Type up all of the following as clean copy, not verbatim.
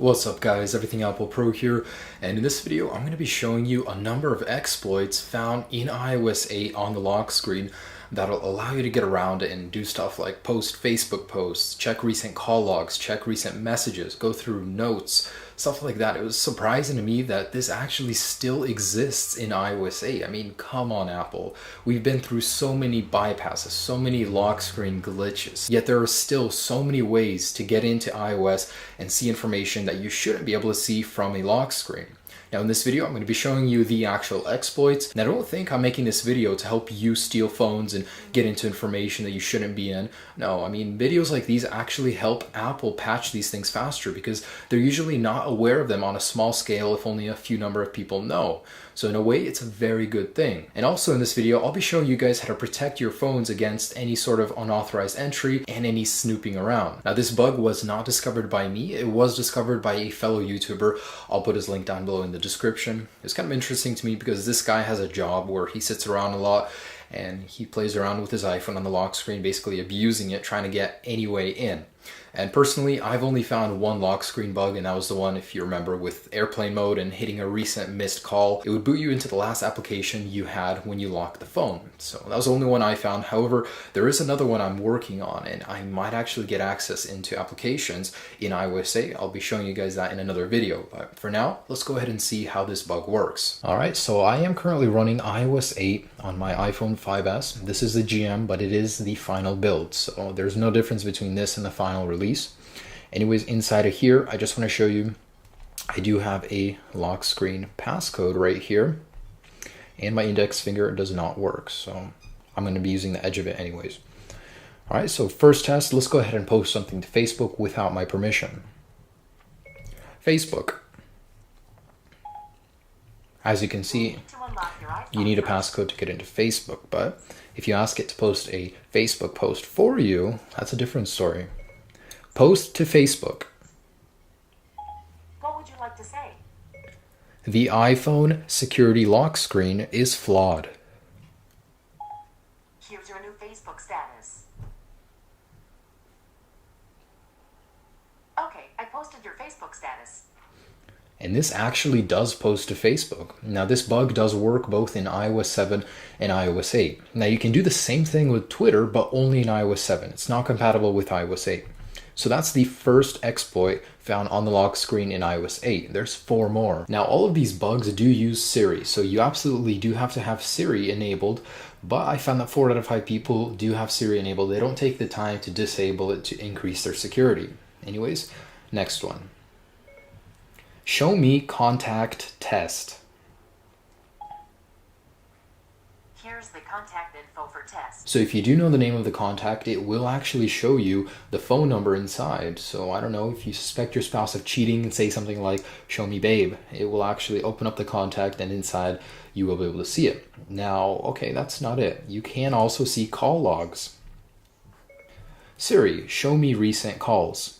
What's up guys, Everything Apple Pro here, and in this video I'm going to be showing you a number of exploits found in iOS 8 on the lock screen that'll allow you to get around it and do stuff like post Facebook posts, check recent call logs, check recent messages, go through notes, stuff like that. It was surprising to me that this actually still exists in iOS 8. I mean, come on Apple. We've been through so many bypasses, so many lock screen glitches, yet there are still so many ways to get into iOS and see information that you shouldn't be able to see from a lock screen. Now in this video, I'm going to be showing you the actual exploits, and I don't think I'm making this video to help you steal phones and get into information that you shouldn't be in. No, I mean, videos like these actually help Apple patch these things faster because they're usually not aware of them on a small scale if only a few number of people know. So in a way, it's a very good thing. And also in this video, I'll be showing you guys how to protect your phones against any sort of unauthorized entry and any snooping around. Now this bug was not discovered by me, it was discovered by a fellow YouTuber. I'll put his link down below in the description. It's kind of interesting to me because this guy has a job where he sits around a lot and he plays around with his iPhone on the lock screen, basically abusing it, trying to get any way in. And personally, I've only found one lock screen bug, and that was the one, if you remember, with airplane mode and hitting a recent missed call. It would boot you into the last application you had when you locked the phone. So that was the only one I found. However, there is another one I'm working on, and I might actually get access into applications in iOS 8. I'll be showing you guys that in another video. But for now, let's go ahead and see how this bug works. Alright, so I am currently running iOS 8 on my iPhone 5S. This is the GM, but it is the final build. So there's no difference between this and the final release. Anyways, inside of here, I just want to show you, I do have a lock screen passcode right here, and my index finger does not work, so I'm going to be using the edge of it anyways. Alright, so first test, let's go ahead and post something to Facebook without my permission. Facebook. As you can see, you need a passcode to get into Facebook, but if you ask it to post a Facebook post for you, that's a different story. Post to Facebook. What would you like to say? The iPhone security lock screen is flawed. Here's your new Facebook status. Okay, I posted your Facebook status. And this actually does post to Facebook. Now this bug does work both in iOS 7 and iOS 8. Now you can do the same thing with Twitter, but only in iOS 7. It's not compatible with iOS 8. So that's the first exploit found on the lock screen in iOS 8. There's 4 more. Now all of these bugs do use Siri, so you absolutely do have to have Siri enabled, but I found that 4 out of 5 people do have Siri enabled. They don't take the time to disable it to increase their security. Anyways, next one. Show me contact test. Here's the contact info for test. So if you do know the name of the contact, it will actually show you the phone number inside. So I don't know, if you suspect your spouse of cheating and say something like, show me babe, it will actually open up the contact and inside you will be able to see it. Now, okay, that's not it. You can also see call logs. Siri, show me recent calls.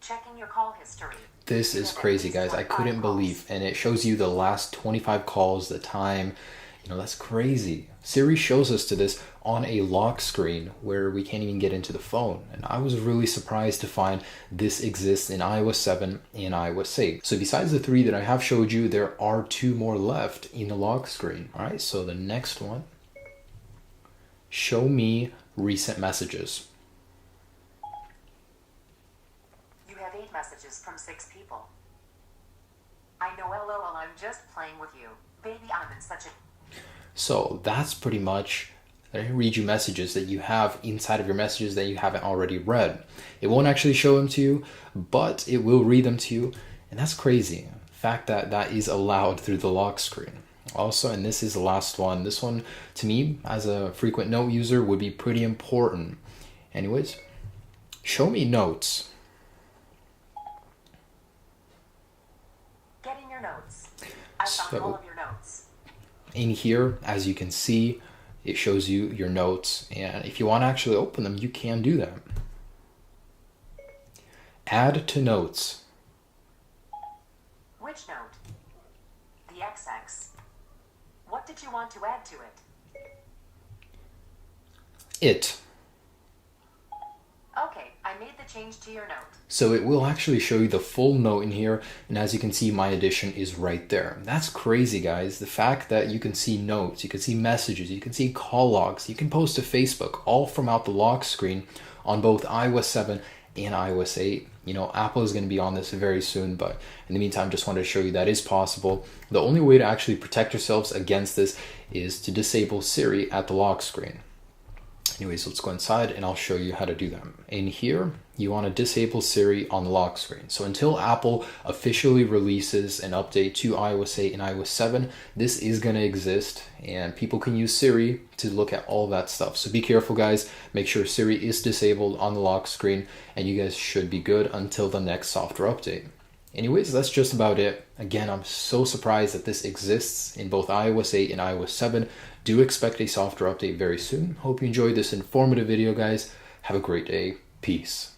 Checking your call history. This is crazy, guys. I couldn't believe. And it shows you the last 25 calls, the time. You know, that's crazy. Siri shows us to this on a lock screen where we can't even get into the phone. And I was really surprised to find this exists in iOS 7 and iOS 8. So besides the 3 that I have showed you, there are 2 more left in the lock screen. All right, so the next one. Show me recent messages. You have 8 messages from 6 people. I know, lol, I'm just playing with you. Baby, I'm in such a... So that's pretty much, I read you messages that you have inside of your messages that you haven't already read. It won't actually show them to you, but it will read them to you. And that's crazy. The fact that that is allowed through the lock screen. Also, and this is the last one. This one, to me, as a frequent note user, would be pretty important. Anyways, show me notes. Getting your notes. I found all of your notes. In here, as you can see, it shows you your notes, and if you want to actually open them, you can do that. Add to notes. Which note? The XX. What did you want to add to it? It. Okay, I made the a change to your note. So it will actually show you the full note in here, and as you can see, my edition is right there. That's crazy, guys. The fact that you can see notes, you can see messages, you can see call logs, you can post to Facebook, all from out the lock screen on both iOS 7 and iOS 8. You know, Apple is going to be on this very soon, but in the meantime, just wanted to show you that is possible. The only way to actually protect yourselves against this is to disable Siri at the lock screen. Anyways, let's go inside and I'll show you how to do that. In here, you want to disable Siri on the lock screen. So until Apple officially releases an update to iOS 8 and iOS 7, this is going to exist and people can use Siri to look at all that stuff. So be careful, guys. Make sure Siri is disabled on the lock screen and you guys should be good until the next software update. Anyways, that's just about it. Again, I'm so surprised that this exists in both iOS 8 and iOS 7. Do expect a software update very soon. Hope you enjoyed this informative video, guys. Have a great day. Peace.